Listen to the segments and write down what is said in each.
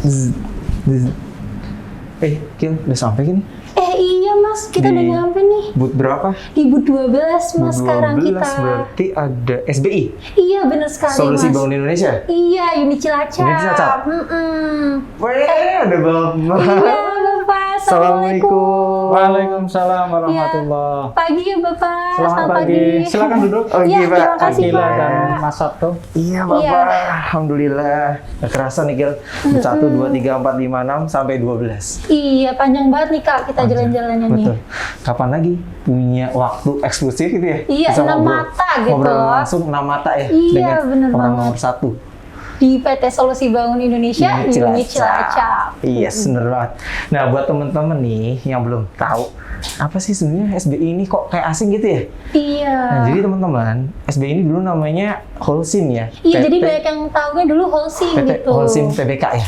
Zzz, zzz. Gil, udah sampai gini? Iya mas, kita udah nyampe nih. Booth berapa? Di booth 12 mas sekarang 12 kita. berarti ada SBI? Iya bener sekali Solusi mas. Bangun Indonesia? Iya, Unit Cilacap. Unit Cilacap? Weh, ada bapak. Iya bapak, assalamualaikum. Waalaikumsalam warahmatullahi. Pagi ya bapak, Selamat pagi. Silakan duduk. Oh, Iya, iya, Pak. terima kasih Gila Pak. dan Mas Sabto. Iya bapak, Iya. alhamdulillah. Gak kerasa nih Gil, 1, 2, 3, 4, 5, 6 sampai 12. Iya, panjang banget nih kak kita jalan-jalannya nih. Betul. Kapan lagi punya waktu eksklusif gitu ya? Iya, Bisa 6 mata gitu ngobrol loh. langsung 6 mata ya? Iya, dengan bener orang banget. nomor 1. Di PT Solusi Bangun Indonesia, Unit Cilacap. Iya, bener banget. Nah, buat temen-temen nih yang belum tahu, apa sih sebenarnya SBI ini kok kayak asing gitu ya? Iya. Nah, jadi teman-teman, SBI ini dulu namanya Holcim ya? Iya, PT jadi banyak yang tahunya dulu Holcim PT gitu. Holcim TBK ya?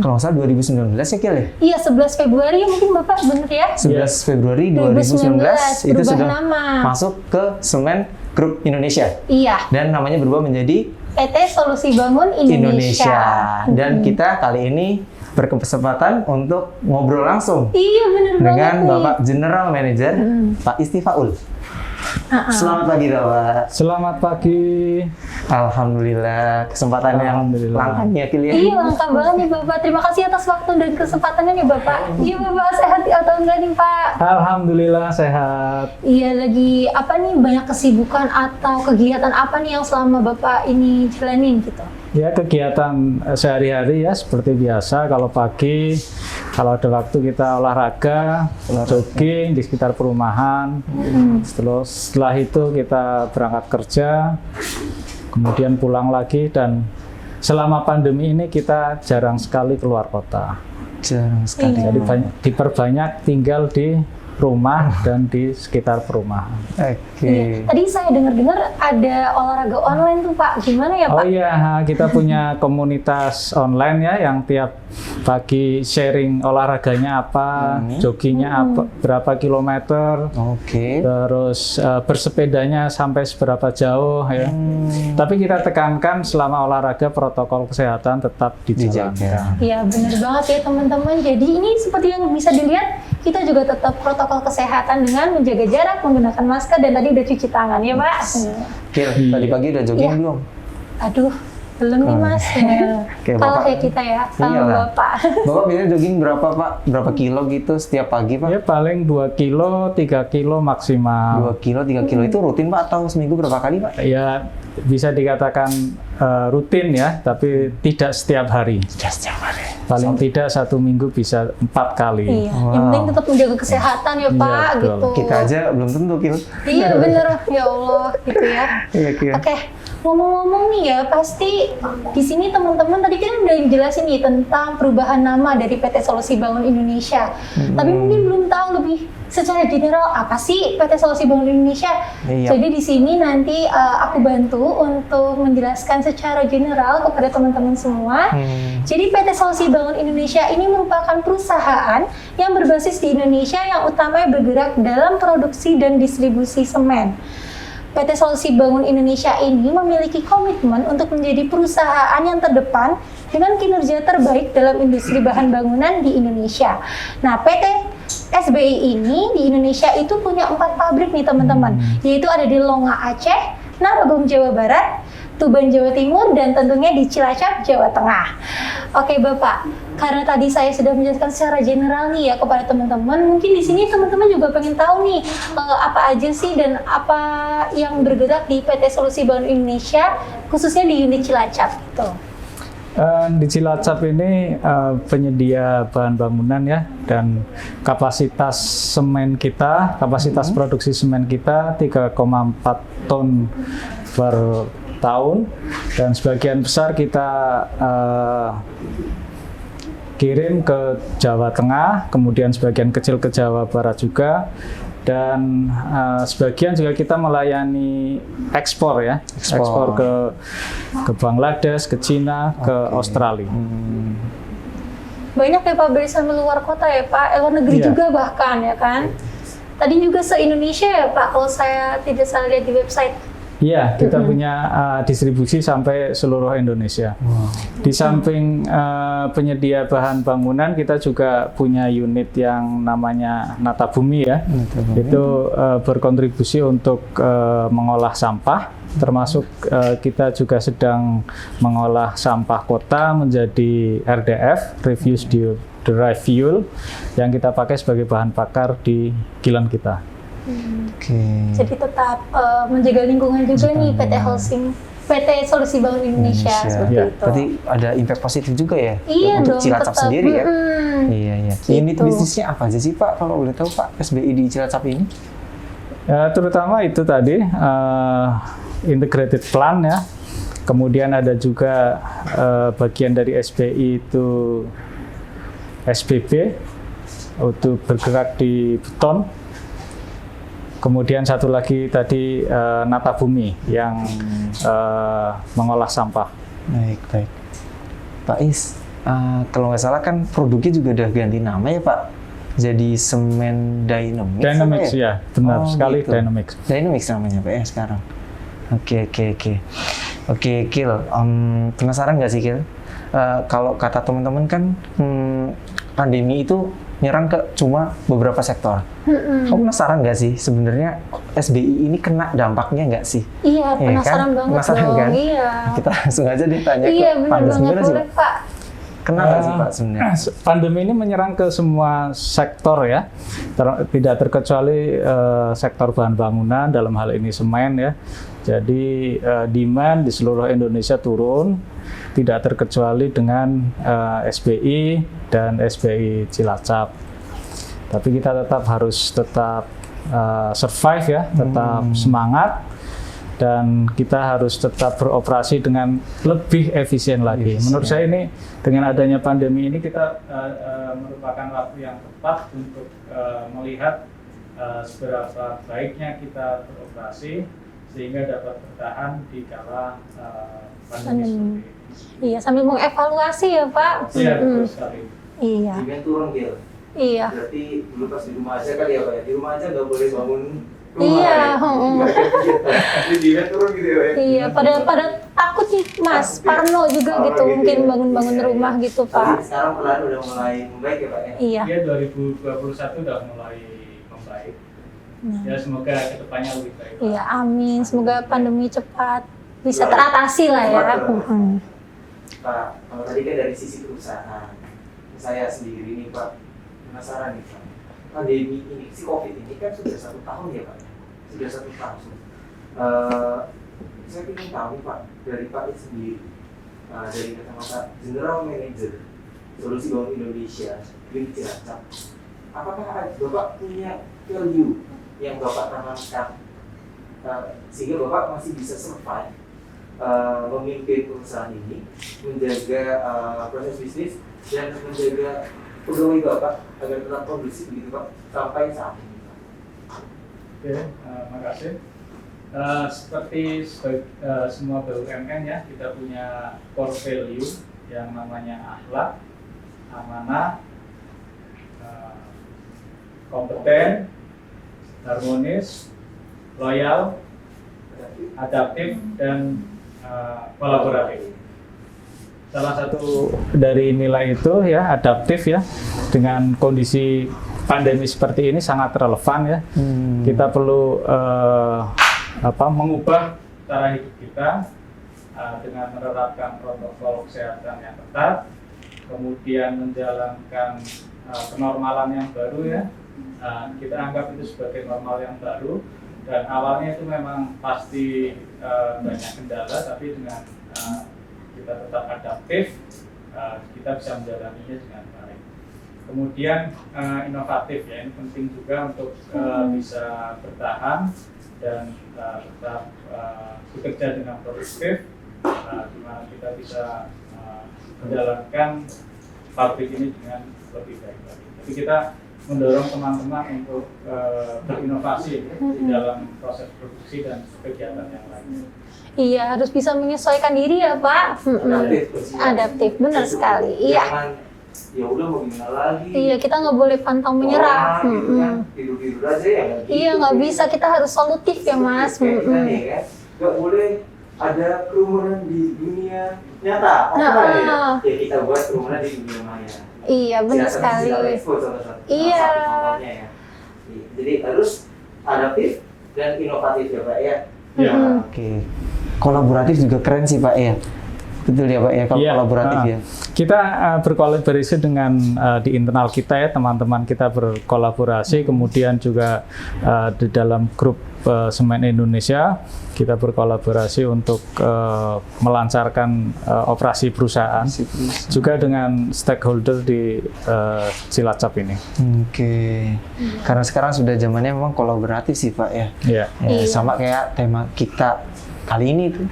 Kalau nggak salah 2019 ya, Kil ya? Iya, 11 Februari mungkin Bapak bener ya? 11 Februari 2019 itu berubah sudah nama. masuk ke Semen Group Indonesia. Iya, Dan namanya berubah menjadi PT Solusi Bangun Indonesia. Dan kita kali ini berkesempatan untuk ngobrol langsung Iya, bener dengan banget nih. Bapak General Manager Pak Istifaul. Selamat pagi Bapak. Selamat pagi. Alhamdulillah, kesempatan yang Alhamdulillah. langka nih ya, Kil ya. Iya, lengkap banget nih Bapak. Terima kasih atas waktu dan kesempatannya nih Bapak. Iya Bapak, sehat atau enggak nih Pak? Alhamdulillah sehat. Iya, lagi apa nih, banyak kesibukan atau kegiatan apa nih yang selama Bapak ini jalanin gitu? Ya kegiatan sehari-hari ya seperti biasa. Kalau pagi, kalau ada waktu kita olahraga, jogging di sekitar perumahan. Terus setelah itu kita berangkat kerja, kemudian pulang lagi, dan selama pandemi ini kita jarang sekali keluar kota. Jarang sekali. Iya. Jadi diperbanyak tinggal di rumah dan di sekitar perumahan. Oke. Iya. Tadi saya dengar-dengar ada olahraga online tuh Pak. Gimana ya Pak? Oh iya, kita punya komunitas online ya yang tiap pagi sharing olahraganya apa, joggingnya apa, berapa kilometer, Oke. terus bersepedanya sampai seberapa jauh ya. Tapi kita tekankan selama olahraga protokol kesehatan tetap dijalankan. Dijaga. Iya, benar banget ya teman-teman. Jadi ini seperti yang bisa dilihat, kita juga tetap protokol kesehatan dengan menjaga jarak, menggunakan masker, dan tadi udah cuci tangan ya Pak. Kil, tadi pagi udah jogging Iya. belum? Aduh, belum nih Mas. Oke, Kalah Bapak. kayak kita ya, sama Iyalah. Bapak. Bapak biasanya jogging berapa Pak? Berapa kilo gitu setiap pagi Pak? Ya paling 2 kilo, 3 kilo 2 maksimal. kilo, 3 kilo itu rutin Pak atau seminggu berapa kali Pak? Ya bisa dikatakan rutin ya, tapi tidak setiap hari. Sudah setiap hari. Paling tidak 1 minggu bisa 4 kali. Iya, yang penting tetap menjaga kesehatan ya Pak, betul. gitu. Kita aja belum tentu Kil. Iya bener, ya Allah, gitu ya. Iya Kil. Oke, ngomong-ngomong nih ya, pasti di sini teman-teman tadi kan udah jelasin nih tentang perubahan nama dari PT Solusi Bangun Indonesia. Tapi mungkin belum tahu lebih secara general apa sih PT Solusi Bangun Indonesia. Iya. Jadi di sini nanti aku bantu untuk menjelaskan secara general kepada teman-teman semua. Jadi PT Solusi Bangun Indonesia ini merupakan perusahaan yang berbasis di Indonesia yang utamanya bergerak dalam produksi dan distribusi semen. PT Solusi Bangun Indonesia ini memiliki komitmen untuk menjadi perusahaan yang terdepan dengan kinerja terbaik dalam industri bahan bangunan di Indonesia. Nah, PT SBI ini di Indonesia itu punya 4 pabrik nih teman-teman, yaitu ada di Longa Aceh, Narogong Jawa Barat, Tuban Jawa Timur, dan tentunya di Cilacap Jawa Tengah. Oke Bapak, karena tadi saya sudah menjelaskan secara general nih ya kepada teman-teman, mungkin di sini teman-teman juga pengen tahu nih apa aja sih dan apa yang bergerak di PT Solusi Bangun Indonesia, khususnya di unit Cilacap gitu. Di Cilacap ini penyedia bahan bangunan ya, dan kapasitas semen kita, kapasitas produksi semen kita 3,4 ton per tahun, dan sebagian besar kita kirim ke Jawa Tengah, kemudian sebagian kecil ke Jawa Barat juga, dan sebagian juga kita melayani ekspor ya, ekspor ke Bangladesh, ke Cina, ke Australia. Banyak ya Pak barisan luar kota ya Pak, luar negeri Iya. juga bahkan ya kan. Tadi juga se-Indonesia ya Pak, kalau saya tidak salah lihat di website. Iya, kita punya distribusi sampai seluruh Indonesia. Di samping penyedia bahan bangunan, kita juga punya unit yang namanya Natabumi ya. Itu berkontribusi untuk mengolah sampah, termasuk kita juga sedang mengolah sampah kota menjadi RDF, Refuse Derived Fuel, yang kita pakai sebagai bahan bakar di kilang kita. Jadi tetap menjaga lingkungan juga nih PT Solusi Bangun Indonesia seperti ya. itu. Berarti ada impact positif juga ya Iya untuk dong, Cilacap tetap. sendiri ya. Iya. Unit Gitu. bisnisnya apa aja sih Pak? Kalau boleh tahu Pak, SBI di Cilacap ini? Ya, terutama itu tadi integrated plan ya. Kemudian ada juga bagian dari SBI itu SBB untuk bergerak di beton. Kemudian satu lagi tadi Natabumi yang mengolah sampah. Baik. Pak Is, kalau nggak salah kan produknya juga udah ganti nama ya Pak? Jadi Semen Dynamics. Dynamics ya, benar sekali gitu. Dynamics. Dynamics namanya Pak ya sekarang. Oke, Kil. Penasaran nggak sih Kil? Kalau kata teman-teman kan pandemi itu nyerang ke cuma beberapa sektor. Kamu penasaran nggak sih sebenarnya SBI ini kena dampaknya nggak sih? Iya, penasaran banget Penasaran dong. kan? Iya. Kita langsung aja ditanya Iya, ke benar Pak Des banget gimana sih boleh, Pak? Pak. Kena nggak sih Pak sebenarnya? Pandemi ini menyerang ke semua sektor ya, tidak terkecuali sektor bahan bangunan, dalam hal ini semen ya. Jadi demand di seluruh Indonesia turun, tidak terkecuali dengan SBI dan SBI Cilacap. Tapi kita harus tetap survive ya, tetap semangat. Dan kita harus tetap beroperasi dengan lebih efisien lagi. Menurut saya ini dengan adanya pandemi ini kita merupakan waktu yang tepat untuk melihat seberapa baiknya kita beroperasi sehingga dapat bertahan di kala pandemi seperti ini. Iya, sambil mengevaluasi ya Pak. Iya, betul sekali. Iya. Demand turun Gil. Iya. Berarti dulu pas di rumah aja kali ya Pak ya. Di rumah aja nggak boleh bangun rumah. Iya, Jadi demand turun gitu ya Pak ya. Iya, pada takut nih Mas, parno juga gitu, mungkin bangun-bangun rumah gitu Tapi Pak. sekarang pelan udah mulai membaik ya Pak ya. Iya. Ya 2021 udah mulai membaik. Ya semoga kedepannya lebih baik. Iya, amin. Semoga pandemi cepat bisa teratasi lah ya. Pak, kalau tadi kan dari sisi perusahaan, saya sendiri nih Pak, penasaran nih Pak. Pandemi ini, si COVID ini kan sudah 1 tahun ya Pak? Sudah 1 tahun. Saya ingin tahu Pak, dari Pak sendiri, dari kacamata General Manager Solusi Bangun Indonesia, Unit Cilacap, apakah Bapak punya value yang Bapak tanamkan sehingga Bapak masih bisa survive memimpin perusahaan ini, menjaga proses bisnis dan menjaga pegawai Bapak agar tetap kondusif begitu Pak sampai saat ini Pak. Oke, makasih. Seperti semua BUMN ya, kita punya core value yang namanya akhlak, amanah, kompeten, harmonis, loyal, adaptif, dan kolaboratif. Salah satu dari nilai itu ya adaptif ya, dengan kondisi pandemi seperti ini sangat relevan ya. Kita perlu mengubah cara hidup kita dengan menerapkan protokol kesehatan yang ketat, kemudian menjalankan kenormalan yang baru ya. Kita anggap itu sebagai normal yang baru, dan awalnya itu memang pasti banyak kendala, tapi dengan kita tetap adaptif, kita bisa menjalaninya dengan baik. Kemudian inovatif ya, ini penting juga untuk bisa bertahan dan tetap bekerja dengan produktif, di mana kita bisa menjalankan pabrik ini dengan lebih baik lagi. Jadi kita mendorong teman-teman untuk berinovasi di dalam proses produksi dan kegiatan yang lain. Iya, harus bisa menyesuaikan diri ya Pak. Adaptif, benar sekali. Iya. Jangan ya udah mau gimana lagi. Iya, kita nggak boleh pantang menyerah. Gitu kan, tidur-tidur aja ya. Iya, nggak bisa. Kita harus solutif ya Mas. Kayak kita nih kan, nggak boleh ada kerumunan di dunia nyata. Ya kita buat kerumunan di dunia maya. Iya, benar sekali. Iya. Contohnya ya. Jadi harus adaptif dan inovatif ya Pak ya. Ya. Oke. Kolaboratif juga keren sih Pak ya. Betul ya Pak ya, kalau Iya, kolaboratif ya. Kita berkolaborasi dengan di internal kita ya, teman-teman kita berkolaborasi, kemudian juga di dalam grup Semen Indonesia kita berkolaborasi untuk melancarkan operasi perusahaan, juga dengan stakeholder di Cilacap ini. Oke. Karena sekarang sudah zamannya memang kolaboratif sih Pak ya. Ya. Ya, sama kayak tema kita kali ini tuh.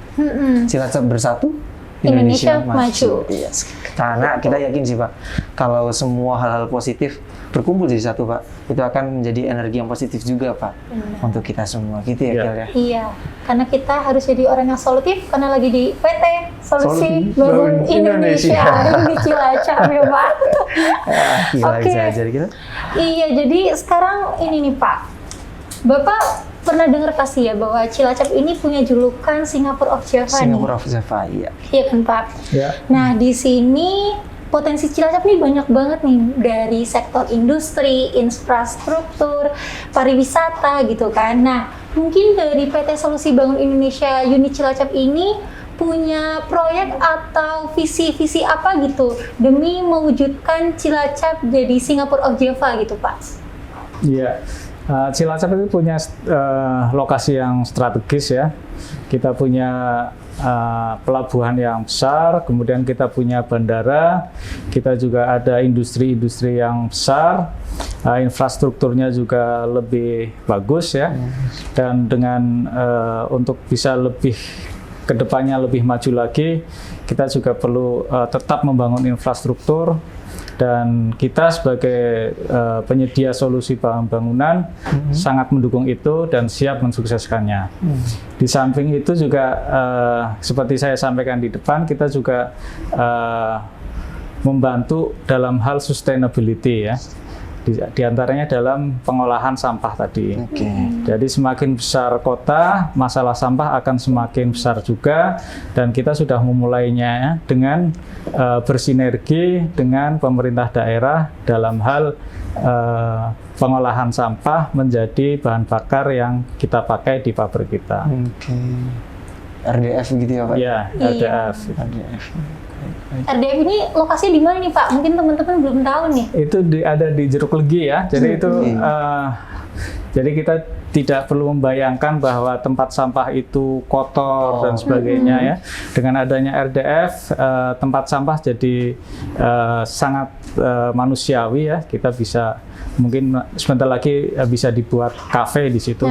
Cilacap bersatu, Indonesia maju. Iya. Karena kita yakin sih Pak, kalau semua hal-hal positif berkumpul jadi satu Pak, itu akan menjadi energi yang positif juga Pak untuk kita semua. Gitu ya Iya. Kel ya. Iya, karena kita harus jadi orang yang solutif karena lagi di PT Solusi Bangun Indonesia di Cilacap ya Pak. Gila Oke. bisa aja gitu. Iya, jadi sekarang ini nih Pak, Bapak pernah dengar pasti ya bahwa Cilacap ini punya julukan Singapore of Java Singapore nih. of Java, iya. Iya kan Pak? Ya. Nah di sini potensi Cilacap nih banyak banget nih dari sektor industri, infrastruktur, pariwisata gitu kan. Nah mungkin dari PT Solusi Bangun Indonesia unit Cilacap ini punya proyek atau visi-visi apa gitu demi mewujudkan Cilacap jadi Singapore of Java gitu Pak? Iya. Cilacap itu punya lokasi yang strategis ya. Kita punya pelabuhan yang besar, kemudian kita punya bandara, kita juga ada industri-industri yang besar, infrastrukturnya juga lebih bagus ya. Dan dengan untuk bisa lebih kedepannya lebih maju lagi, kita juga perlu tetap membangun infrastruktur. Dan kita sebagai penyedia solusi bahan bangunan sangat mendukung itu dan siap mensukseskannya. Di samping itu juga seperti saya sampaikan di depan, kita juga membantu dalam hal sustainability ya. Di antaranya dalam pengolahan sampah tadi. Jadi semakin besar kota, masalah sampah akan semakin besar juga, dan kita sudah memulainya ya, dengan bersinergi dengan pemerintah daerah dalam hal pengolahan sampah menjadi bahan bakar yang kita pakai di pabrik kita. RDF gitu ya Pak? Ya, RDF. RDF ini lokasinya di mana nih Pak? Mungkin teman-teman belum tahu nih. Itu ada di Jeruk Legi ya. Jadi itu jadi kita tidak perlu membayangkan bahwa tempat sampah itu kotor dan sebagainya ya. Dengan adanya RDF, tempat sampah jadi sangat manusiawi ya. Kita bisa mungkin sebentar lagi bisa dibuat kafe di situ.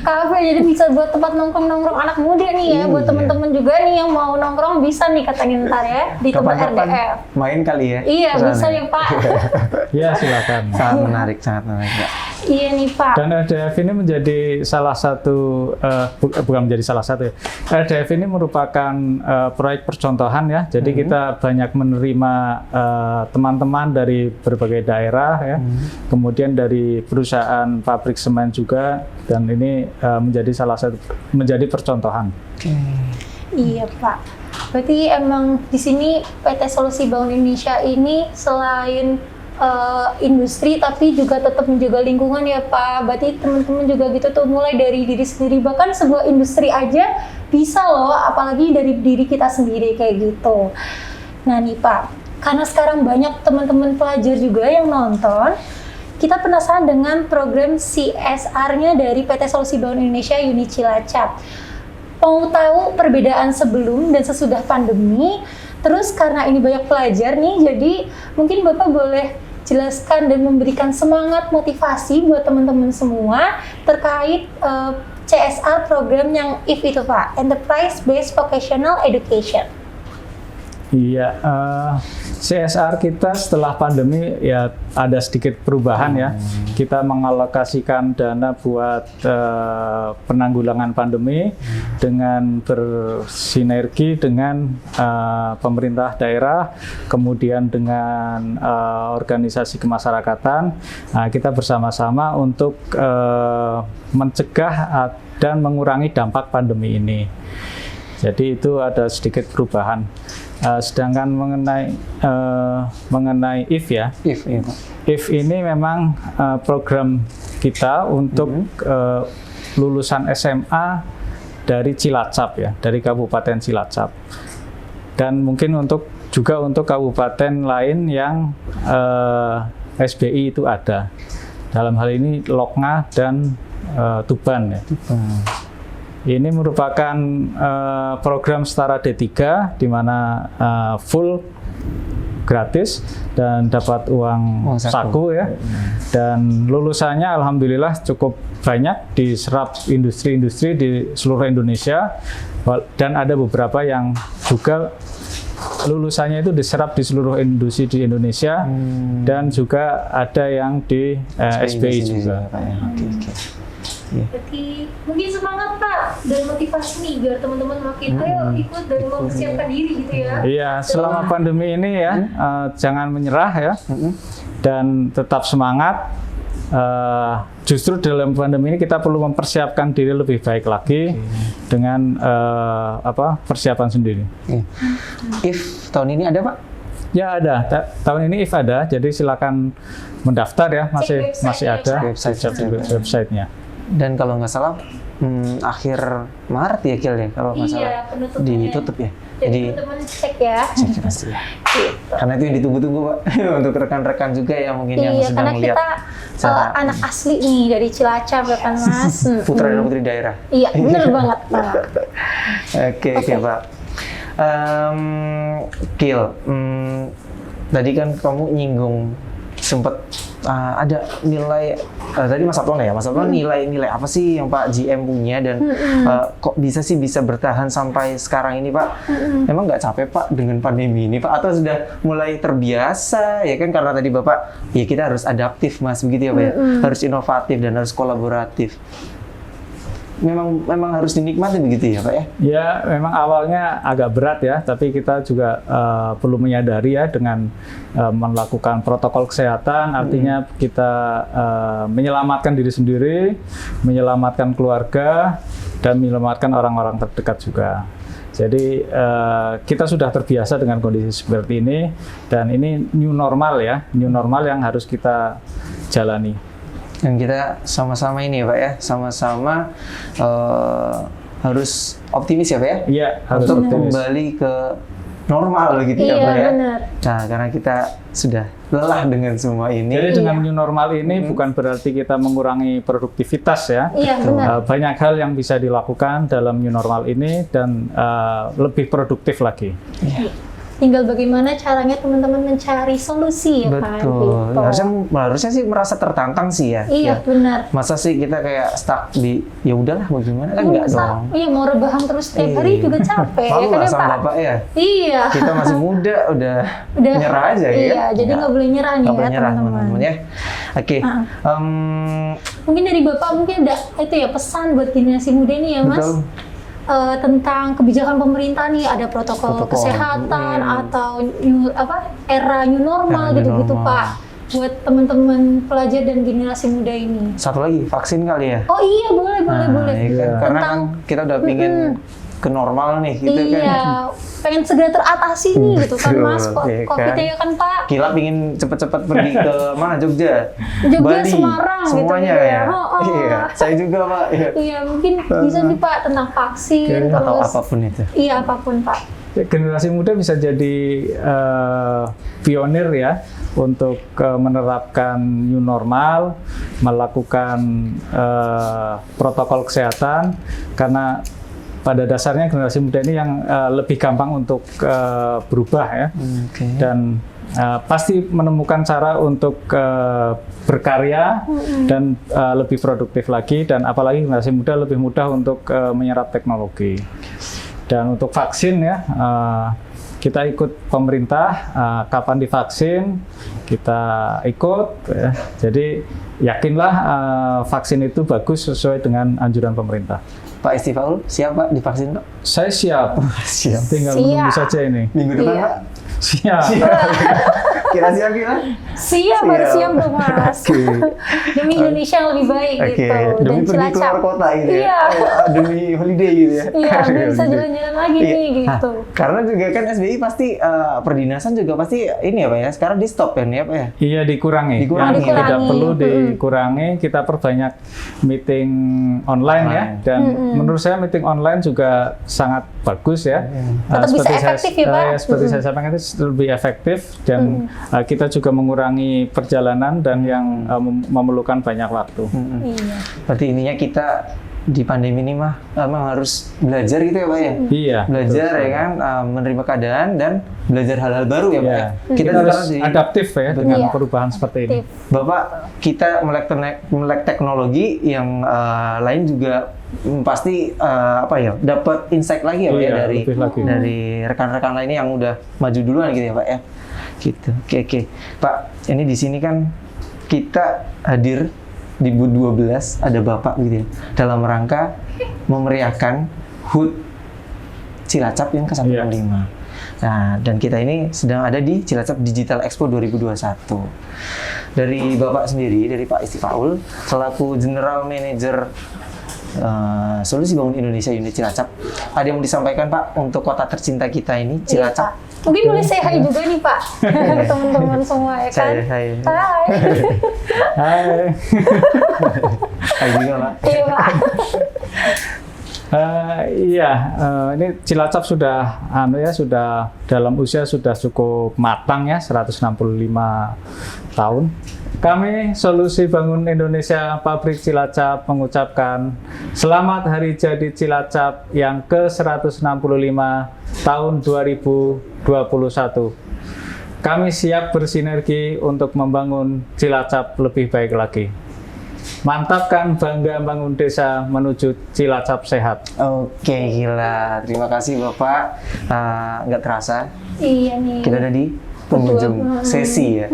Kafe jadi bisa buat tempat nongkrong anak muda nih ya. Buat teman-teman juga nih yang mau nongkrong bisa nih katanya ntar ya di tempat RDF. Main kali ya? Iya bisa ya Pak. Ya silakan. Sangat menarik Pak. Iya nih Pak. Dan RDF ini menjadi salah satu, bukan menjadi salah satu ya. RDF ini merupakan proyek percontohan ya. Jadi kita banyak menerima teman-teman dari berbagai daerah ya. Kemudian dari perusahaan pabrik semen juga, dan ini menjadi percontohan. Iya Pak. Berarti emang di sini PT Solusi Bangun Indonesia ini selain industri tapi juga tetap menjaga lingkungan ya Pak. Berarti teman-teman juga gitu tuh mulai dari diri sendiri, bahkan sebuah industri aja bisa loh, apalagi dari diri kita sendiri kayak gitu. Nah nih Pak, karena sekarang banyak teman-teman pelajar juga yang nonton, kita penasaran dengan program CSR-nya dari PT Solusi Bangun Indonesia unit Cilacap. Mau tahu perbedaan sebelum dan sesudah pandemi, terus karena ini banyak pelajar nih, jadi mungkin Bapak boleh jelaskan dan memberikan semangat motivasi buat teman-teman semua terkait CSR program yang IF itu Pak, Enterprise Based Vocational Education. Iya, CSR kita setelah pandemi ya ada sedikit perubahan ya. Kita mengalokasikan dana buat penanggulangan pandemi dengan bersinergi dengan pemerintah daerah, kemudian dengan organisasi kemasyarakatan. Nah, kita bersama-sama untuk mencegah dan mengurangi dampak pandemi ini. Jadi itu ada sedikit perubahan. Sedangkan mengenai IF ya, IF ini memang program kita untuk lulusan SMA dari Cilacap ya, dari Kabupaten Cilacap. Dan mungkin juga untuk kabupaten lain yang SBI itu ada. Dalam hal ini Loknga dan Tuban ya. Ini merupakan program setara D3 di mana full gratis dan dapat uang saku ya. Dan lulusannya alhamdulillah cukup banyak diserap industri-industri di seluruh Indonesia, dan ada beberapa yang juga lulusannya itu diserap di seluruh industri di Indonesia, dan juga ada yang di SBI juga. Berarti mungkin semangat Pak dan motivasi nih biar teman-teman makin ayo ikut dan mempersiapkan diri gitu ya. Iya, selama pandemi ini ya jangan menyerah ya, dan tetap semangat. Justru dalam pandemi ini kita perlu mempersiapkan diri lebih baik lagi dengan persiapan sendiri. IF tahun ini ada Pak? Ya ada, tahun ini IF ada, jadi silakan mendaftar ya, masih ada website-nya. Dan kalau nggak salah akhir Maret ya Kil ya, kalau nggak salah ditutup ya. Jadi teman-teman cek ya. Cek pasti ya. Karena itu yang ditunggu-tunggu Pak untuk rekan-rekan juga yang mungkin yang sedang melihat. Kita anak asli nih dari Cilacap ya kan Mas. Putra dan putri daerah. Iya benar banget Pak. Oke Pak. Kil, tadi kan kamu nyinggung sempat ada nilai tadi Mas Aplan ya, Mas Aplan nilai apa sih yang Pak GM punya dan kok bisa bertahan sampai sekarang ini Pak? Emang nggak capek Pak dengan pandemi ini Pak? Atau sudah mulai terbiasa ya kan, karena tadi Bapak ya kita harus adaptif Mas, begitu ya Pak ya, harus inovatif dan harus kolaboratif. Memang harus dinikmati begitu ya Pak ya? Ya memang awalnya agak berat ya, tapi kita juga perlu menyadari ya dengan melakukan protokol kesehatan, artinya kita menyelamatkan diri sendiri, menyelamatkan keluarga, dan menyelamatkan orang-orang terdekat juga. Jadi kita sudah terbiasa dengan kondisi seperti ini, dan ini new normal ya, new normal yang harus kita jalani. Dan kita sama-sama ini ya Pak ya, sama-sama harus optimis ya Pak ya? Iya, harus untuk optimis. Kembali ke normal gitu ya Pak ya? Benar. Nah, karena kita sudah lelah dengan semua ini. Jadi dengan new normal ini bukan berarti kita mengurangi produktivitas ya. Iya, benar. Banyak hal yang bisa dilakukan dalam new normal ini dan lebih produktif lagi. Iya. Tinggal bagaimana caranya teman-teman mencari solusi ya kan. Betul. Harusnya sih merasa tertantang sih ya. Iya, ya. benar. Masa sih kita kayak stuck di ya udahlah bagaimana, kan enggak dong. Iya, mau rebahan terus setiap hari juga capek ya kan ya sama Pak. Bapak ya. Iya. Kita masih muda udah nyerah aja ya. Iya, jadi nggak boleh nyerah nih ya teman-teman ya. Oke. Mungkin dari Bapak mungkin ada itu ya pesan buat generasi muda nih ya Mas. Betul. Tentang kebijakan pemerintah nih, ada protokol kesehatan atau era new normal gitu-gitu Pak, buat teman-teman pelajar dan generasi muda ini. Satu lagi, vaksin kali ya? Oh iya, boleh. Iya. Karena kan kita udah pingin ke normal nih gitu kan. Iya, pengen segera teratasi nih gitu kan Mas, Iya COVID-nya ya kan Pak. Kila pingin cepet-cepet pergi ke mana, Jogja, Jogja, Bali, Semarang semuanya gitu ya. Iya, saya juga Pak. Iya, mungkin bisa nih Pak tentang vaksin atau terus apapun itu. Iya, apapun Pak. Generasi muda bisa jadi pionir ya untuk menerapkan new normal, melakukan protokol kesehatan, karena pada dasarnya generasi muda ini yang lebih gampang untuk berubah ya, dan pasti menemukan cara untuk berkarya dan lebih produktif lagi, dan apalagi generasi muda lebih mudah untuk menyerap teknologi. Dan untuk vaksin ya, kita ikut pemerintah, kapan divaksin kita ikut ya. Jadi yakinlah vaksin itu bagus sesuai dengan anjuran pemerintah. Pak Istifaul, siap Pak divaksin Pak? Saya siap. Siap. Tinggal menunggu saja ini. Minggu depan Pak? Siap. Kira siap Kira? Siap, harus siap dong Mas. Oke. Demi Indonesia yang lebih baik Oke, gitu. demi Dan pergi Cilacap. keluar kota gitu Iya. ya. Demi holiday gitu ya. Iya, bisa jalan-jalan lagi Iya. nih gitu. Nah, karena juga kan SBY pasti perdinasan juga pasti ini ya Pak ya. Sekarang di stop kan ya Pak ya. Iya, dikurangi. Dikurangi. Yang tidak Dikurangi. perlu dikurangi, kita perbanyak meeting online ya. Dan menurut saya meeting online juga sangat bagus ya. Tetap bisa Seperti efektif ya, Pak? Seperti saya sampaikan itu lebih efektif dan kita juga mengurangi perjalanan dan yang memerlukan banyak waktu. Iya. Berarti ininya kita di pandemi ini mah emang harus belajar gitu ya Pak ya. Iya. Belajar ya kan, menerima keadaan dan belajar hal-hal baru ya Pak Iya. ya. Kita harus adaptif ya dengan Iya. perubahan seperti ini. Aktif. Bapak, kita melek teknologi yang lain juga pasti apa ya, dapat insight lagi ya Pak ya Iya, dari lebih lagi. rekan-rekan lainnya yang udah maju duluan gitu ya Pak ya. Gitu. Oke. Pak, ini di sini kan kita hadir di booth 12 ada Bapak gitu ya dalam rangka memeriahkan HUT Cilacap yang ke-165. Nah, dan kita ini sedang ada di Cilacap Digital Expo 2021. Dari Bapak sendiri, dari Pak Istifaul, selaku General Manager Solusi Bangun Indonesia Unit Cilacap, ada yang mau disampaikan Pak untuk kota tercinta kita ini, Cilacap? Iya, Pak. Mungkin boleh say hi juga nih Pak, teman-teman semua ya kan? Hai. Hai. Hai. Hai juga Pak. Iya Pak. Ini Cilacap sudah sudah dalam usia sudah cukup matang ya, 165 tahun. Kami Solusi Bangun Indonesia Pabrik Cilacap mengucapkan selamat Hari Jadi Cilacap yang ke-165 tahun 2021. Kami siap bersinergi untuk membangun Cilacap lebih baik lagi. Mantapkan bangga bangun desa menuju Cilacap sehat. Oke, gila. Terima kasih Bapak. Nggak terasa, Iya nih. kita ada di penghujung sesi ya.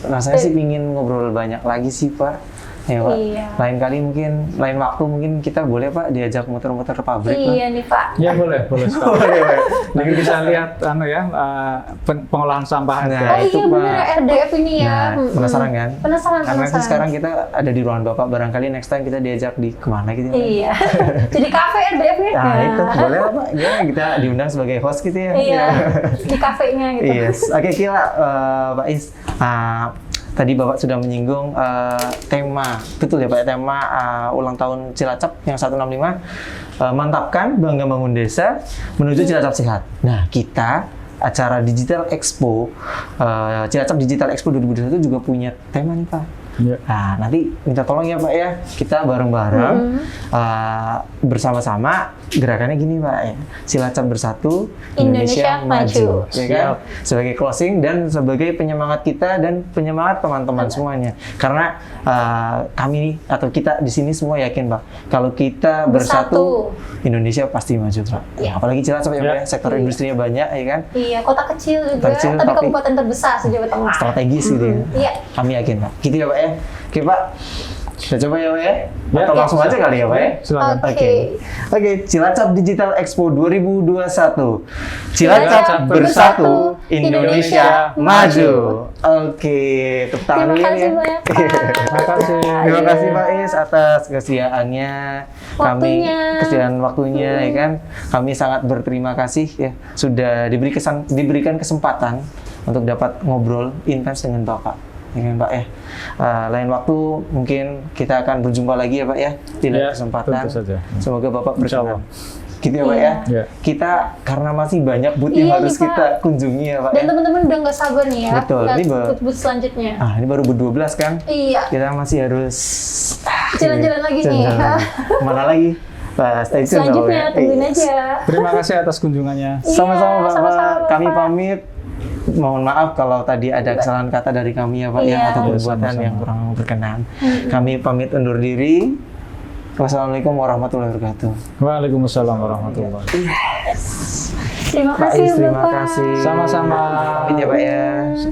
Rasanya sih pingin ngobrol banyak lagi sih Pak. Ya Pak. Iya. Lain kali mungkin, lain waktu mungkin kita boleh Pak diajak muter-muter ke pabrik Pak. Iya nih Pak. Ya boleh sekali. Nanti bisa lihat pengolahan sampah. Nah, Oh itu, iya bener Pak. RDF ini ya. Nah, penasaran kan? Penasaran. Karena kan sekarang kita ada di ruangan Bapak, barangkali next time kita diajak di kemana gitu ya Pak? Iya. Jadi kafe RDF-nya. Nah itu, boleh lah Pak. Ya, kita diundang sebagai host gitu ya. Iya. Di kafenya gitu. Yes. Oke, Kila, Pak Is. Tadi Bapak sudah menyinggung tema, betul ya Pak, tema ulang tahun Cilacap yang 165, mantapkan bangga bangun desa menuju Cilacap sehat. Nah, kita acara Digital Expo, Cilacap Digital Expo 2021 juga punya tema nih Pak. Ya. Nah, nanti minta tolong ya Pak ya, kita bareng-bareng bersama-sama gerakannya gini Pak ya, Cilacap Bersatu, Indonesia Maju. Ya kan? Sebagai closing dan sebagai penyemangat kita dan penyemangat teman-teman semuanya. Karena kami atau kita di sini semua yakin Pak, kalau kita bersatu, Indonesia pasti maju Pak. Ya, apalagi Cilacap ya Pak ya, sektor industrinya banyak ya kan. Iya, kota kecil juga, Kota kecil, tapi tapi kabupaten terbesar se-Jawa Tengah. Strategis gitu ya. Iya. Kami yakin Pak. Gitu ya Pak ya. Oke Pak, kita coba ya Pak ya. Ya. Atau langsung aja kali ya Pak ya. Silakan. Oke, Cilacap Digital Expo 2021. Cilacap Bersatu, Indonesia Maju. Oke, tepuk tangan Terima dulu kasih ya. banyak Pak. Terima kasih. Terima kasih Pak Is atas kesediaannya, kesediaan waktunya ya kan. Kami sangat berterima kasih ya sudah diberikan kesempatan untuk dapat ngobrol intens dengan Bapak. Ya kan Pak ya. Lain waktu mungkin kita akan berjumpa lagi ya Pak ya di lain Ya, kesempatan. tentu saja. Semoga Bapak Insya berkenan. Allah. Gitu ya Pak ya. Iya. Kita karena masih banyak booth yang Iya harus nih, Pak. kita kunjungi ya Pak Dan ya. teman-teman udah nggak sabar nih ya. Betul, lihat ini booth selanjutnya. Ini baru booth 12 kan. Iya. Kita masih harus Jalan-jalan lagi nih. Jalan-jalan. Mana lagi? Pak, stay tune Selanjutnya Pak, ya. tungguin Yes. aja. Terima kasih atas kunjungannya. Sama-sama Bapak. sama-sama, Kami Bapak. pamit. Mohon maaf kalau tadi ada kesalahan kata dari kami ya Pak Iya. ya atau perbuatan Sama-sama. yang kurang berkenan. Kami pamit undur diri. Wassalamualaikum warahmatullahi wabarakatuh. Waalaikumsalam warahmatullahi wabarakatuh. Terima Pak kasih Is, terima Bapak. kasih. Sama-sama. Pamit ya Pak ya.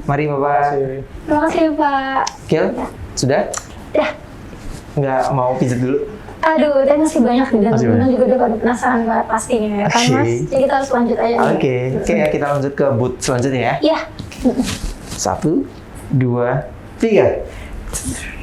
Mari Bapak. Terima kasih Pak. Kil, sudah? Dah. Nggak mau pijat dulu? Aduh, dan masih banyak dan Masih teman-teman banyak. juga udah pada penasaran banget pastinya ya kan Oke. Mas? Jadi kita harus lanjut aja nih. Oke, ya kita lanjut ke booth selanjutnya ya. Iya. 1, 2, 3.